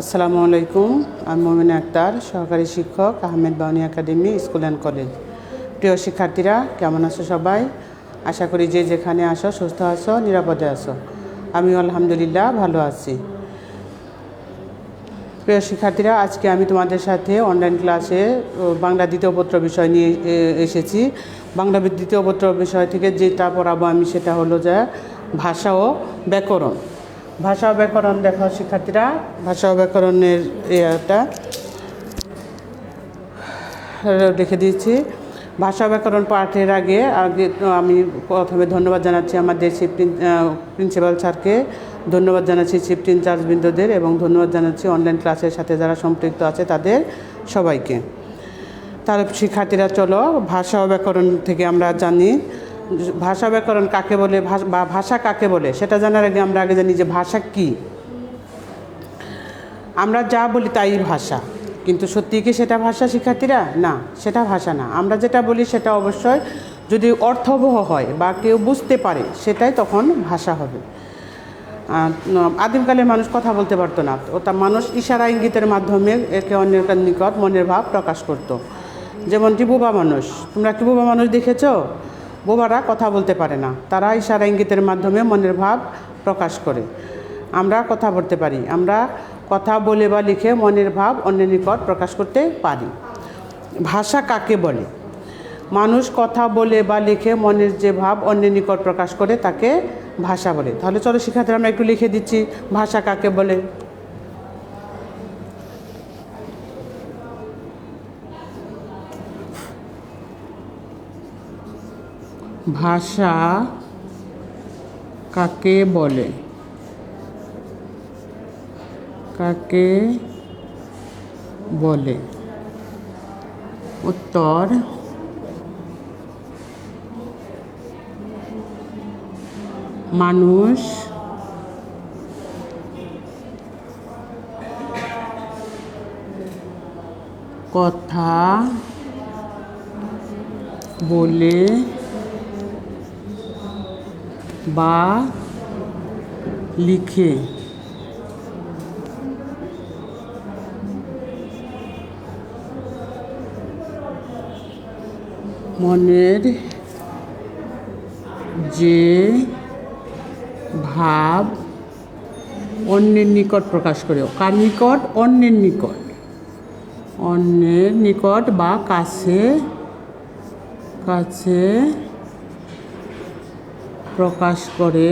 আসসালামু আলাইকুম। আমি মোমিনা আক্তার, সহকারী শিক্ষক, Ahmed Bawany academy school and college. প্রিয় শিক্ষার্থীরা, কেমন আছো সবাই? আশা করি যে যেখানে আসো সুস্থ আছো, নিরাপদে আছো। আমি আলহামদুলিল্লাহ ভালো আছি। প্রিয় শিক্ষার্থীরা, আজকে আমি তোমাদের সাথে অনলাইন ক্লাসে বাংলা দ্বিতীয় পত্র বিষয় নিয়ে এসেছি। বাংলা দ্বিতীয় পত্র বিষয় থেকে যেটা পড়াবো আমি সেটা হলো যে ভাষা ও ব্যাকরণ। ভাষা ও ব্যাকরণ দেখো শিক্ষার্থীরা, ভাষা ও ব্যাকরণের এটা রেখে দিয়েছি। ভাষা ব্যাকরণ পাঠের আগে আমি প্রথমে ধন্যবাদ জানাচ্ছি আমাদের প্রিন্সিপাল স্যারকে, ধন্যবাদ জানাচ্ছি শিফট ইনচার্জবৃন্দদের এবং ধন্যবাদ জানাচ্ছি অনলাইন ক্লাসের সাথে যারা সম্পৃক্ত আছে তাদের সবাইকে। তার শিক্ষার্থীরা, চলো ভাষা ও ব্যাকরণ থেকে আমরা জানি ভাষা ব্যাকরণ কাকে বলে বা ভাষা কাকে বলে সেটা জানার আগে আমরা জানি যে ভাষা কি। আমরা যা বলি তাই ভাষা, কিন্তু সত্যি কি সেটা ভাষা শিক্ষার্থীরা? না, সেটা ভাষা না। আমরা যেটা বলি সেটা অবশ্যই যদি অর্থবহ হয় বা কেউ বুঝতে পারে সেটাই তখন ভাষা হবে। আদিমকালে মানুষ কথা বলতে পারতো না, তা মানুষ ইশারা ইঙ্গিতের মাধ্যমে একে অন্যের নিকট মনের ভাব প্রকাশ করত। যেমনটি বোবা মানুষ, তোমরা কি বোবা মানুষ দেখেছো? বোবারা কথা বলতে পারে না, তারা ইশারা ইঙ্গিতের মাধ্যমে মনের ভাব প্রকাশ করে। আমরা কথা বলতে পারি, আমরা কথা বলে বা লিখে মনের ভাব অন্যের নিকট প্রকাশ করতে পারি। ভাষা কাকে বলে? মানুষ কথা বলে বা লিখে মনের যে ভাব অন্যের নিকট প্রকাশ করে তাকে ভাষা বলে। তাহলে চলো শিক্ষার্থীরা, আমরা একটু লিখে দিচ্ছি ভাষা কাকে বলে। ভাষা কাকে বলে? কাকে বলে? উত্তর, মানুষ কথা বলে বা লিখে মনের যে ভাব অন্যের নিকট প্রকাশ করে। কার নিকট? অন্যের নিকট। অন্যের নিকট বা কাছে কাছে প্রকাশ করে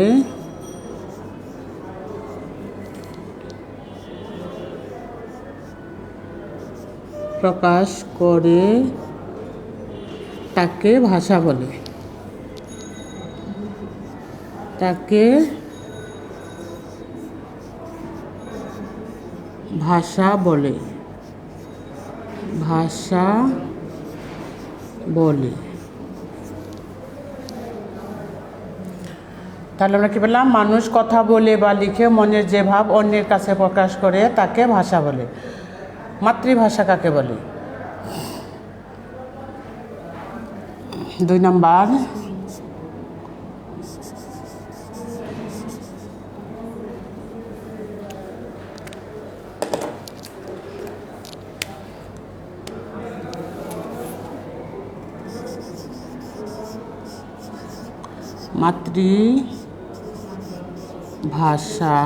তাকে ভাষা বলে। তাকে ভাষা বলে। ভাষা বলে। তাহলে আমরা কি বললাম? মানুষ কথা বলে বা লিখে মনের যে ভাব অন্যের কাছে প্রকাশ করে তাকে ভাষা বলে। মাতৃভাষা কাকে বলে? 2 নাম্বার, মাতৃভাষা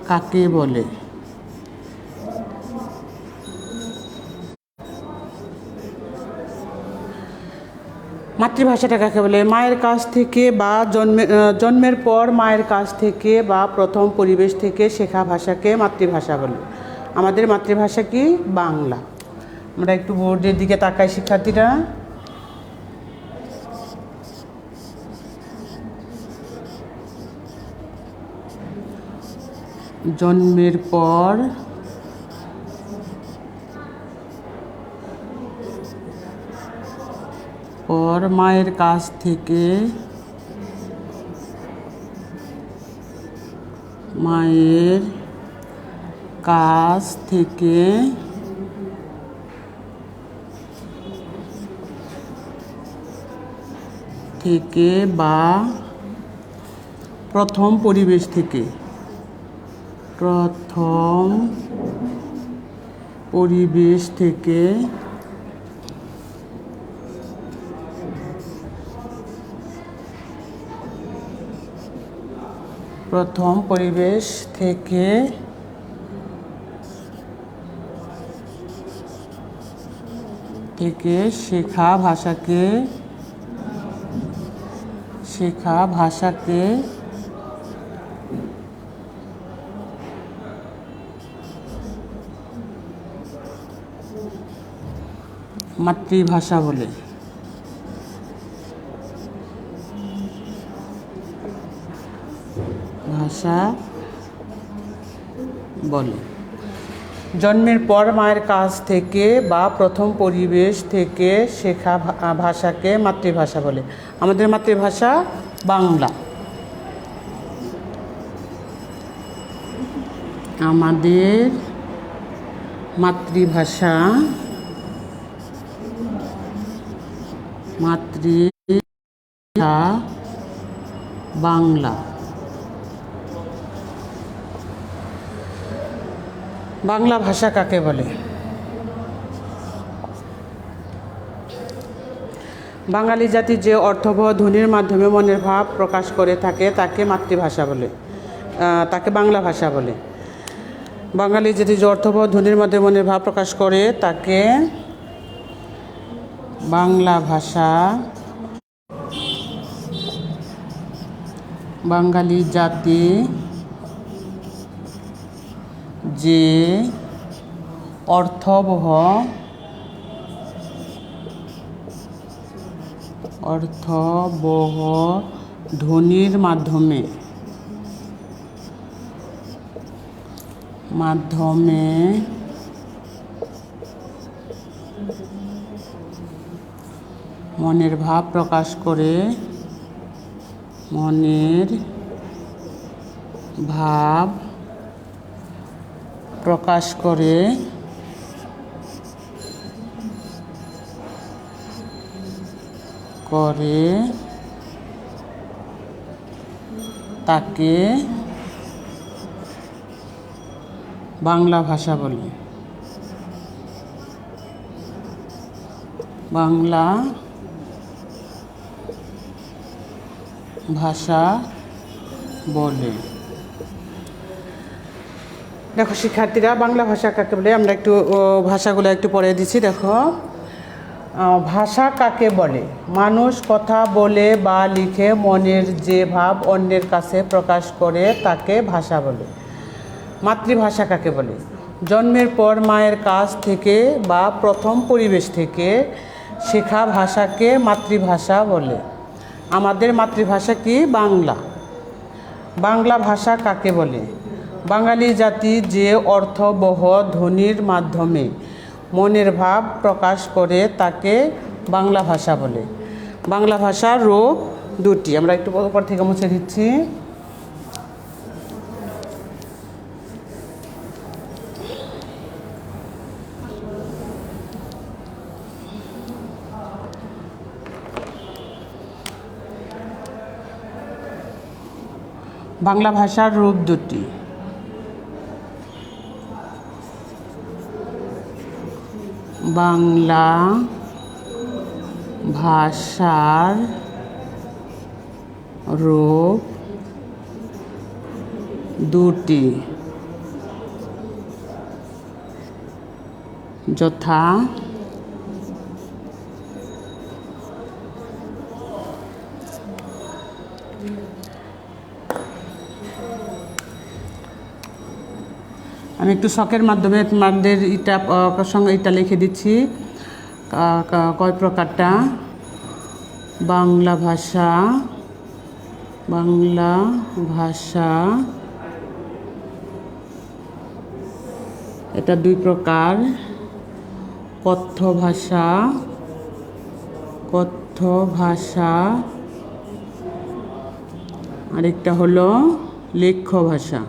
কাকে বলে? মাতৃভাষাটা কাকে বলে? মায়ের কাছ থেকে বা জন্মের পর মায়ের কাছ থেকে বা প্রথম পরিবেশ থেকে শেখা ভাষাকে মাতৃভাষা বলে। আমাদের মাতৃভাষা কি? বাংলা। আমরা একটু বোর্ডের দিকে তাকাই শিক্ষার্থীরা। জন্মের পর মায়ের কাছ থেকে বা প্রথম পরিবেশ থেকে প্রথম পরিবেশ থেকে শেখা ভাষাকে মাতৃভাষা বলে। জন্মের পর মায়ের কাছ থেকে বা প্রথম পরিবেশ থেকে শেখা ভাষাকে মাতৃভাষা বলে। আমাদের মাতৃভাষা বাংলা। আমাদের মাতৃভাষা বাংলা। বাংলা ভাষা কাকে বলে? বাঙালি জাতি যে অর্থবহ ধ্বনির মাধ্যমে মনের ভাব প্রকাশ করে থাকে তাকে মাতৃভাষা বলে, তাকে বাংলা ভাষা বলে। বাঙালি জাতি যে অর্থবহ ধ্বনির মাধ্যমে মনের ভাব প্রকাশ করে তাকে বাংলা ভাষা। বাঙালি জাতি যে অর্থবহ ধ্বনির মাধ্যমে মনের ভাব প্রকাশ করে তাকে বাংলা ভাষা বলে। বাংলা ভাষা বলে। দেখো শিক্ষার্থীরা, বাংলা ভাষা কাকে বলে আমরা একটু ভাষাগুলো একটু পড়ে দিচ্ছি। দেখো, ভাষা কাকে বলে? মানুষ কথা বলে বা লিখে মনের যে ভাব অন্যের কাছে প্রকাশ করে তাকে ভাষা বলে। মাতৃভাষা কাকে বলে? জন্মের পর মায়ের কাছ থেকে বা প্রথম পরিবেশ থেকে শেখা ভাষাকে মাতৃভাষা বলে। আমাদের মাতৃভাষা কি? বাংলা। বাংলা ভাষা কাকে বলে? বাঙালি জাতি যে অর্থবহ ধ্বনির মাধ্যমে মনের ভাব প্রকাশ করে তাকে বাংলা ভাষা বলে। বাংলা ভাষার রূপ দুটি, আমরা একটু উপর থেকে মুছে দিচ্ছি। বাংলা ভাষার রূপ দুটি। বাংলা ভাষার রূপ দুটি, যথা আমি একটু শখের মাধ্যমে তোমাদের সঙ্গে এটা লিখে দিচ্ছি কয় প্রকারটা। বাংলা ভাষা এটা দুই প্রকার। কথ্য ভাষা আরেকটা হলো লেখ্য ভাষা।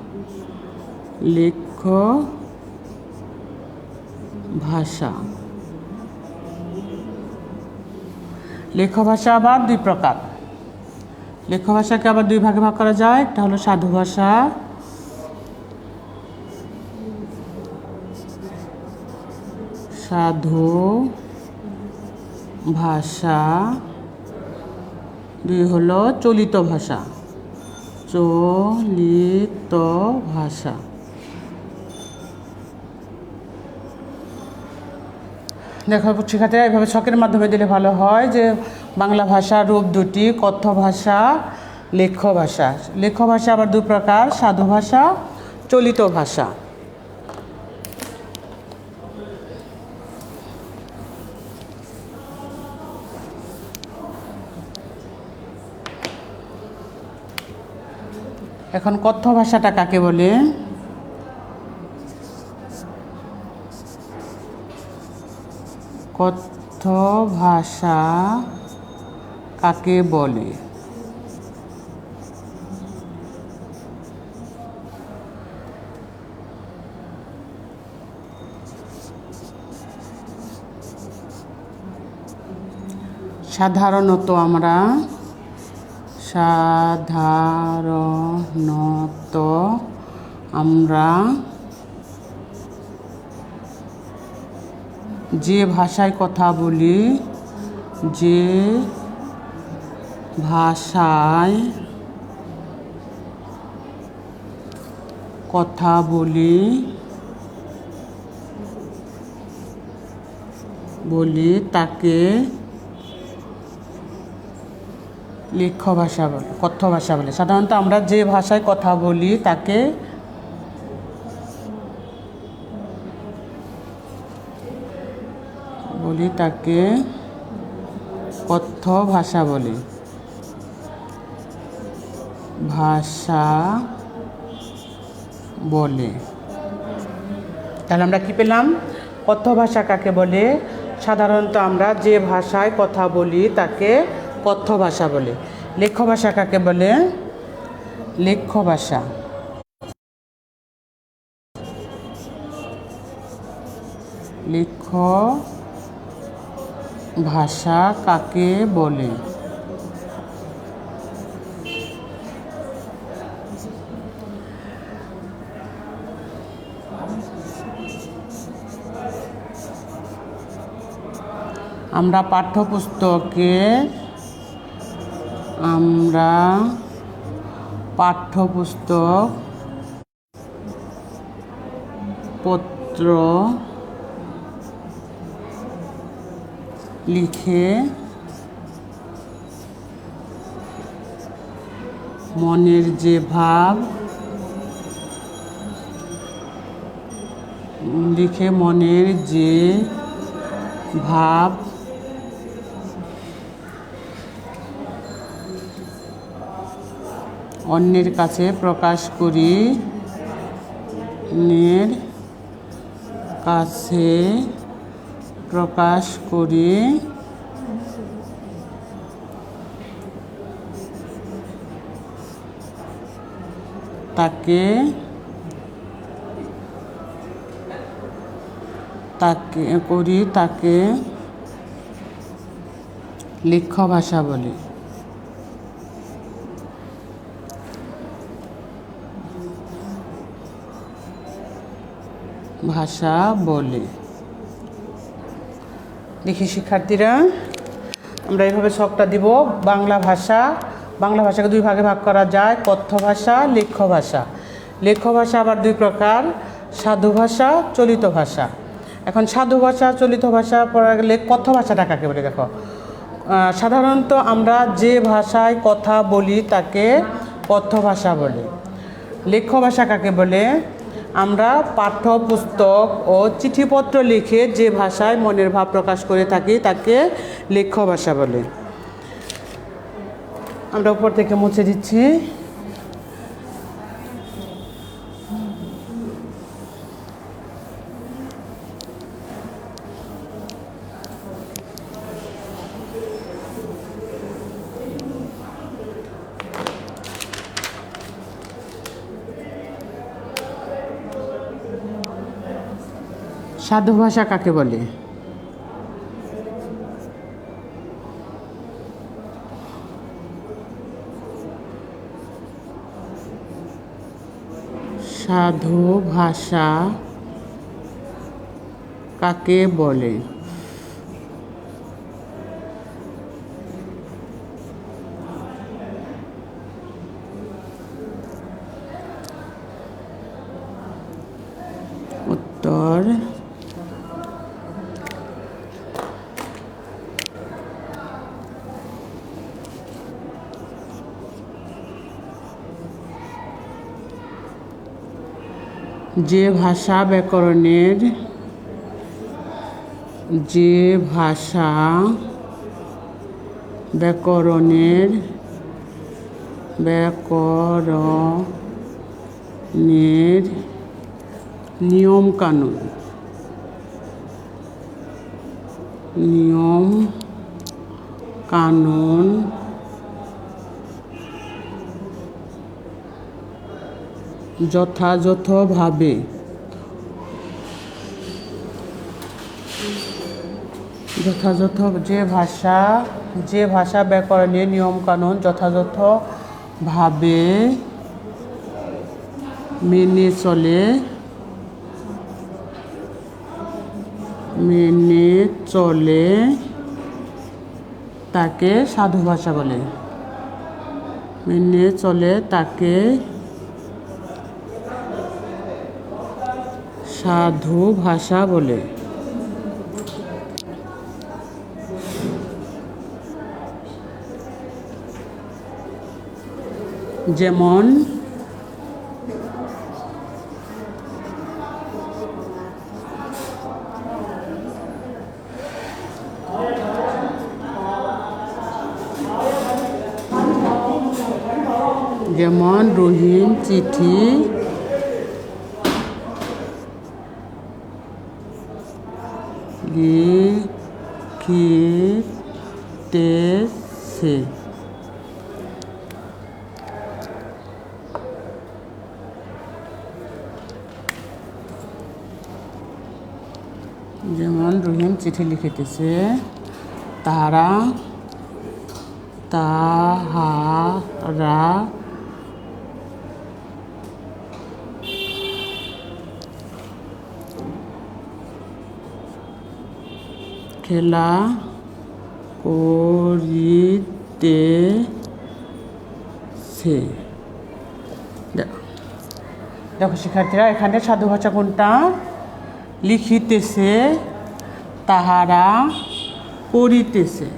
লেখ্য ভাষা আবার দুই প্রকার। লেখ্য ভাষাকে আবার দুই ভাগে ভাগ করা যায়। একটা হলো সাধু ভাষা, সাধু ভাষা, 2 হলো চলিত ভাষা, চলিত ভাষা। দেখো শিক্ষার্থীরা, এভাবে ছকের মাধ্যমে দিলে ভালো হয় যে বাংলা ভাষার রূপ 2টি, কথ্য ভাষা, লেখ্য ভাষা। লেখ্য ভাষা আবার 2 প্রকার, সাধু ভাষা, চলিত ভাষা। এখন কথ্য ভাষাটা কাকে বলে? কথ্য ভাষা কাকে বলে? সাধারণত আমরা যে ভাষায় কথা বলি, তাকে লেখ্য ভাষা বলে, কথ্য ভাষা বলে। সাধারণত আমরা যে ভাষায় কথা বলি তাকে কথ্য ভাষা বলে। তাহলে আমরা কি পেলাম? কথ্য ভাষা কাকে বলে? সাধারণত আমরা যে ভাষায় কথা বলি তাকে কথ্য ভাষা বলে। লেখ্য ভাষা কাকে বলে? লেখ্য ভাষা। লেখ্য ভাষা কাকে বলে? আমরা পাঠ্যপুস্তক, পত্র লিখে মনের যে ভাব অন্যের কাছে প্রকাশ করি, তাকে লেখ্য ভাষা বলে। দেখি শিক্ষার্থীরা, আমরা এইভাবে ছকটা দিব। বাংলা ভাষাকে 2 ভাগে ভাগ করা যায়, কথ্য ভাষা, লেখ্য ভাষা। লেখ্য ভাষা আবার 2 প্রকার, সাধু ভাষা, চলিত ভাষা। এখন সাধু ভাষা, চলিত ভাষা পড়া গেলে কথ্য ভাষাটা কাকে বলে? দেখো, সাধারণত আমরা যে ভাষায় কথা বলি তাকে কথ্য ভাষা বলে। লেখ্য ভাষা কাকে বলে? আমরা পাঠ্যপুস্তক ও চিঠিপত্র লিখে যে ভাষায় মনের ভাব প্রকাশ করে থাকি তাকে লেখ্য ভাষা বলে। আমরা উপর থেকে মুছে দিচ্ছি। সাধু ভাষা কাকে বলে? সাধু ভাষা কাকে বলে? উত্তর যে ভাষা ব্যাকরণের নিয়ম কানুন যথাযথভাবে যে ভাষা ব্যাকরণের নিয়ম কানুন যথাযথভাবে মেনে চলে তাকে সাধু ভাষা বলে। সাধু ভাষা বলে। যেমন রহিম চিঠি লিখিতেছে। তাহারা খেলা করিতেছে। দেখো শিক্ষার্থীরা, এখানে সাধু ভাষা কোনটা? লিখিতেছে, তাহারা করিতেছে।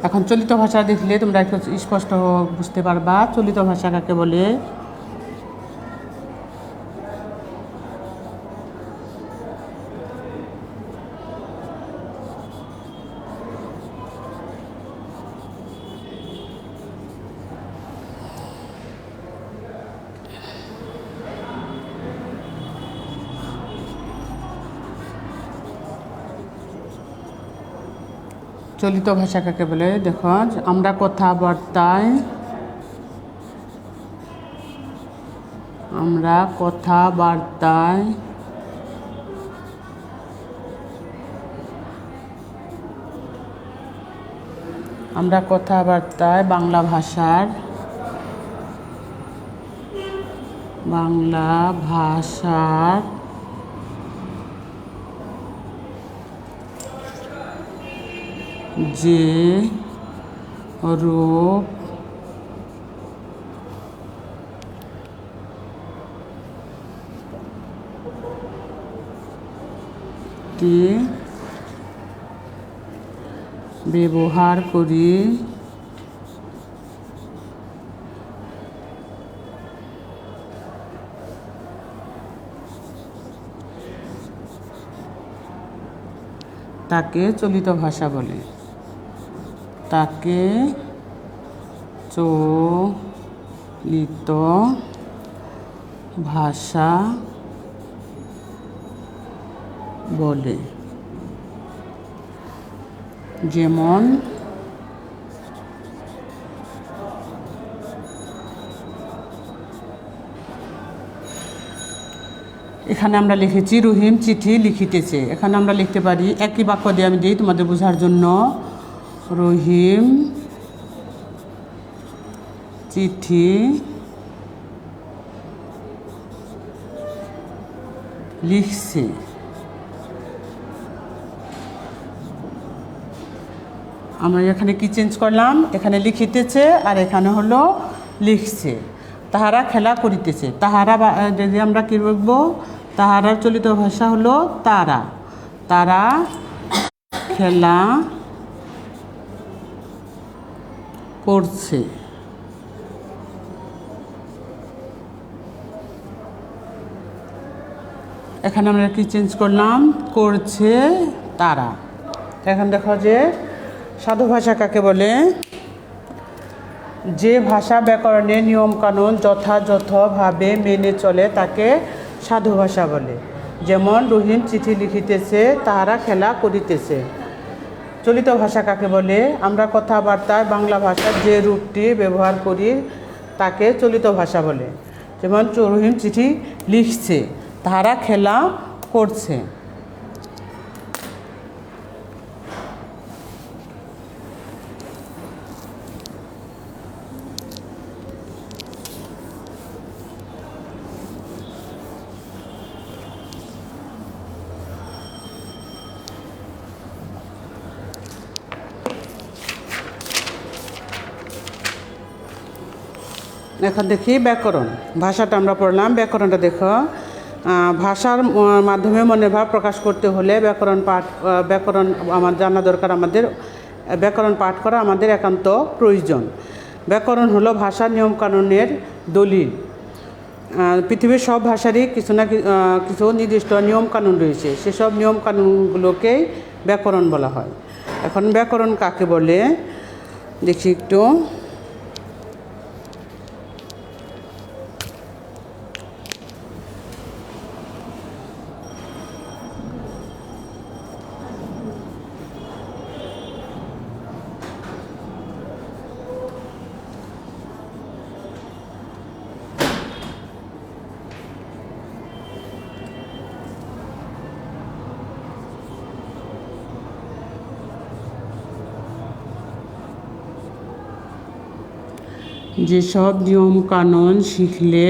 এখন চলিত ভাষা দেখলে তোমরা একটু স্পষ্ট বুঝতে পারবা চলিত ভাষা কাকে বলে। চলিত ভাষা কাকে বলে? দেখো, আমরা কথাবার্তায় বাংলা ভাষার যে রূপটি ব্যবহার করি তাকে চলিত ভাষা বলে। যেমন এখানে আমরা লিখেছি রহিম চিঠি লিখিতেছে। এখানে আমরা লিখতে পারি, একই বাক্য দিয়ে আমি দিই তোমাদের বোঝার জন্য। রহিম চিঠি লিখছে। আমরা এখানে কি চেঞ্জ করলাম, এখানে লিখিতেছে আর এখানে হলো লিখছে। তাহারা খেলা করিতেছে, তাহারা যদি আমরা কী লিখব, তাহারার চলিত ভাষা হলো তারা, তারা খেলা করছে। এখানে আমরা কি চেঞ্জ করলাম, করছে তারা। এখন দেখো যে সাধু ভাষা কাকে বলে, যে ভাষা ব্যাকরণের নিয়মকানুন যথাযথভাবে মেনে চলে তাকে সাধু ভাষা বলে। যেমন রহিম চিঠি লিখিতেছে, তাহারা খেলা করিতেছে। চলিত ভাষা কাকে বলে, আমরা কথাবার্তায় বাংলা ভাষার যে রূপটি ব্যবহার করি তাকে চলিত ভাষা বলে। যেমন রহিম চিঠি লিখছে, তাহারা খেলা করছে। এখন দেখি ব্যাকরণ। ভাষাটা আমরা পড়লাম, ব্যাকরণটা দেখো। ভাষার মাধ্যমে মনের ভাব প্রকাশ করতে হলে ব্যাকরণ আমার জানা দরকার। আমাদের ব্যাকরণ পাঠ করা আমাদের একান্ত প্রয়োজন। ব্যাকরণ হলো ভাষার নিয়মকানুনের দলিল। পৃথিবীর সব ভাষারই কিছু না কিছু নির্দিষ্ট নিয়মকানুন রয়েছে, সেসব নিয়মকানুনগুলোকেই ব্যাকরণ বলা হয়। এখন ব্যাকরণ কাকে বলে দেখি একটু। যেসব নিয়মকানুন শিখলে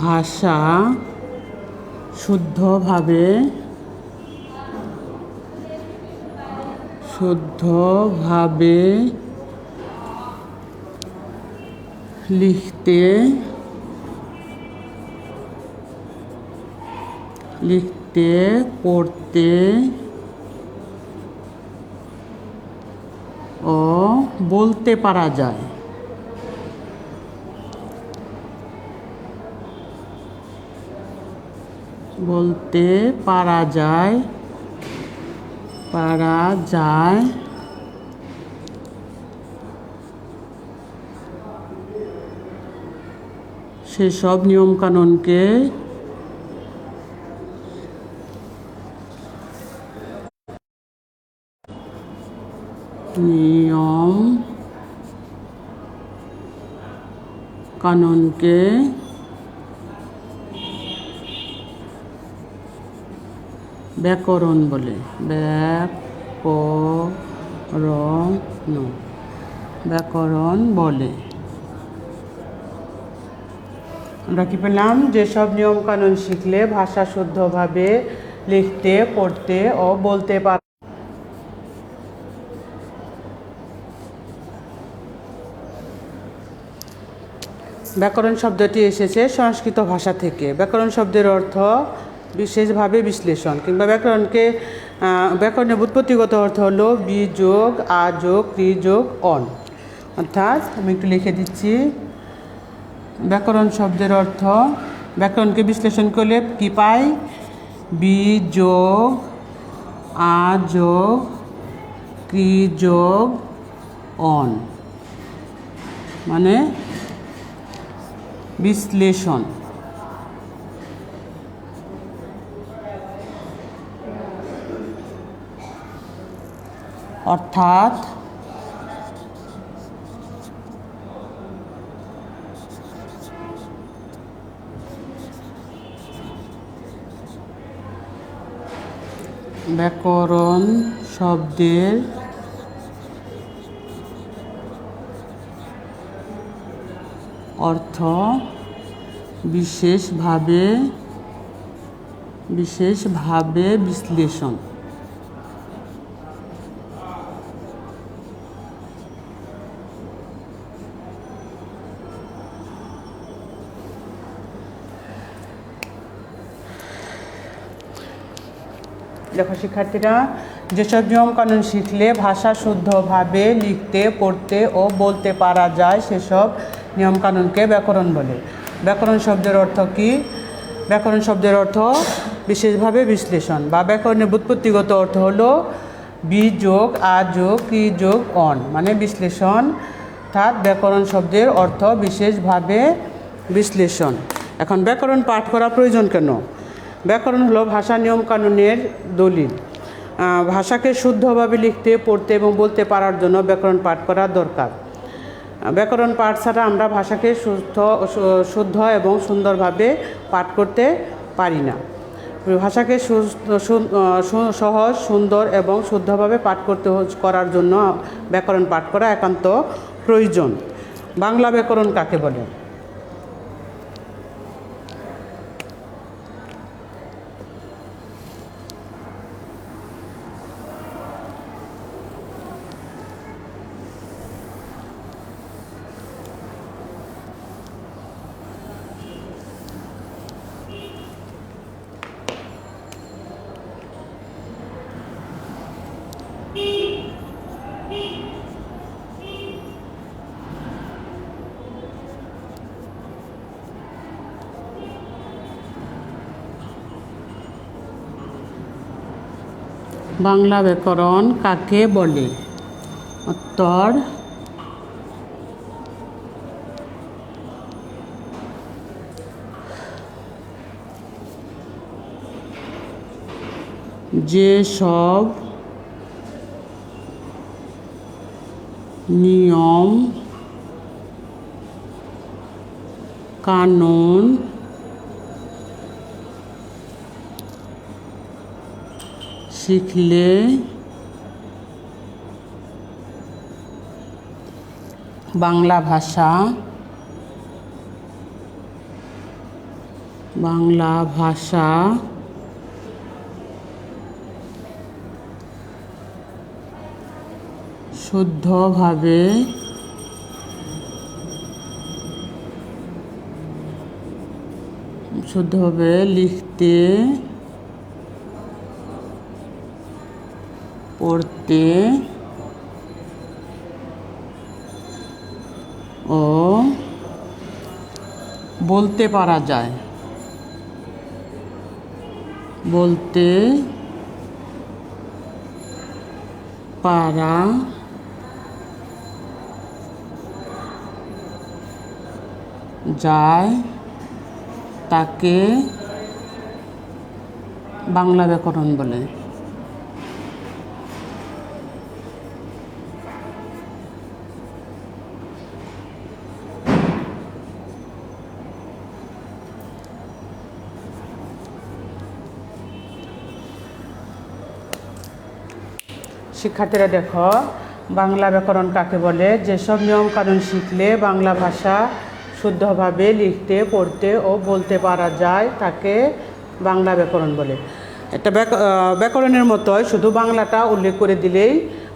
ভাষা শুদ্ধভাবে লিখতে পড়তে ও বলতে পারা যায়। সেসব নিয়মকানুনকে ব্যাকরণ বলে। ব্যাকরণ বলে। আমরা কি পেলাম, যেসব নিয়মকানুন শিখলে ভাষা শুদ্ধভাবে লিখতে পড়তে ও বলতে পারে। ব্যাকরণ শব্দটি এসেছে সংস্কৃত ভাষা থেকে। ব্যাকরণ শব্দের অর্থ বিশেষভাবে বিশ্লেষণ কিংবা ব্যাকরণের ব্যুৎপত্তিগত অর্থ হলো বি যোগ আ যোগ ক্রি যোগ অন। অর্থাৎ আমি একটু লিখে দিচ্ছি, ব্যাকরণ শব্দের অর্থ, ব্যাকরণকে বিশ্লেষণ করলে কি পাই, বি যোগ আ যোগ ক্রি যোগ অন, মানে বিশ্লেষণ। অর্থাৎ ব্যাকরণ শব্দের অর্থ বিশেষভাবে বিশ্লেষণ। দেখো শিক্ষার্থীরা, যেসব নিয়মকানুন শিখলে ভাষা শুদ্ধভাবে লিখতে, পড়তে ও বলতে পারা যায় সেসব নিয়মকানুনকে ব্যাকরণ বলে। ব্যাকরণ শব্দের অর্থ কী? ব্যাকরণ শব্দের অর্থ বিশেষভাবে বিশ্লেষণ, বা ব্যাকরণের ব্যুৎপত্তিগত অর্থ হলো বি যোগ আ যোগ কি যোগ অন, মানে বিশ্লেষণ। অর্থাৎ ব্যাকরণ শব্দের অর্থ বিশেষভাবে বিশ্লেষণ। এখন ব্যাকরণ পাঠ করা প্রয়োজন কেন? ব্যাকরণ হলো ভাষা নিয়মকানুনের দলিল। ভাষাকে শুদ্ধভাবে লিখতে, পড়তে এবং বলতে পারার জন্য ব্যাকরণ পাঠ করা দরকার। ব্যাকরণ পাঠ ছাড়া আমরা ভাষাকে শুদ্ধ এবং সুন্দরভাবে পাঠ করতে পারি না। ভাষাকে সহজ, সুন্দর এবং শুদ্ধভাবে পাঠ করার জন্য ব্যাকরণ পাঠ করা একান্ত প্রয়োজন। বাংলা ব্যাকরণ কাকে বলে? বাংলা ব্যাকরণ কাকে বলে? উত্তর, যেসব নিয়ম কানুন শিখলে বাংলা ভাষা শুদ্ধভাবে লিখতে, পড়তে ও বলতে পারা যায়। তাকে বাংলা ব্যাকরণ বলে। শিক্ষার্থীরা দেখো, বাংলা ব্যাকরণ কাকে বলে? যেসব নিয়মকানুন শিখলে বাংলা ভাষা শুদ্ধভাবে লিখতে, পড়তে ও বলতে পারা যায় তাকে বাংলা ব্যাকরণ বলে। এটা ব্যাকরণের মতোই, শুধু বাংলাটা উল্লেখ করে দিলেই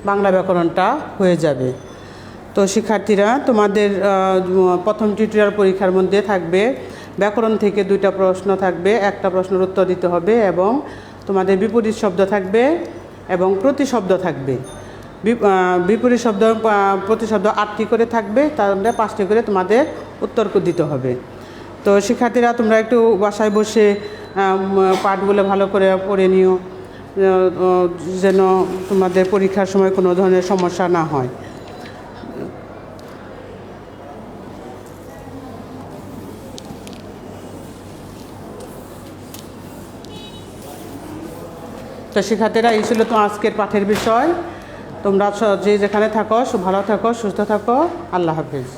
বাংলা ব্যাকরণটা হয়ে যাবে। তো শিক্ষার্থীরা, তোমাদের প্রথম টিউটোরিয়াল পরীক্ষার মধ্যে থাকবে ব্যাকরণ থেকে 2টা প্রশ্ন থাকবে, একটা প্রশ্নের উত্তর দিতে হবে এবং তোমাদের বিপরীত শব্দ থাকবে এবং প্রতিশব্দ থাকবে। বিপরীত শব্দ, প্রতিশব্দ 8টি করে থাকবে, তাহলে 5টি করে তোমাদের উত্তর দিতে হবে। তো শিক্ষার্থীরা, তোমরা একটু বাসায় বসে পাঠগুলো ভালো করে পড়ে নিও, যেন তোমাদের পরীক্ষার সময় কোনো ধরনের সমস্যা না হয়। তো শিক্ষার্থীরা, এই ছিল তো আজকের পাঠের বিষয়। তোমরা যে যেখানে থাকো ভালো থাকো, সুস্থ থাকো। আল্লাহ হাফেজ।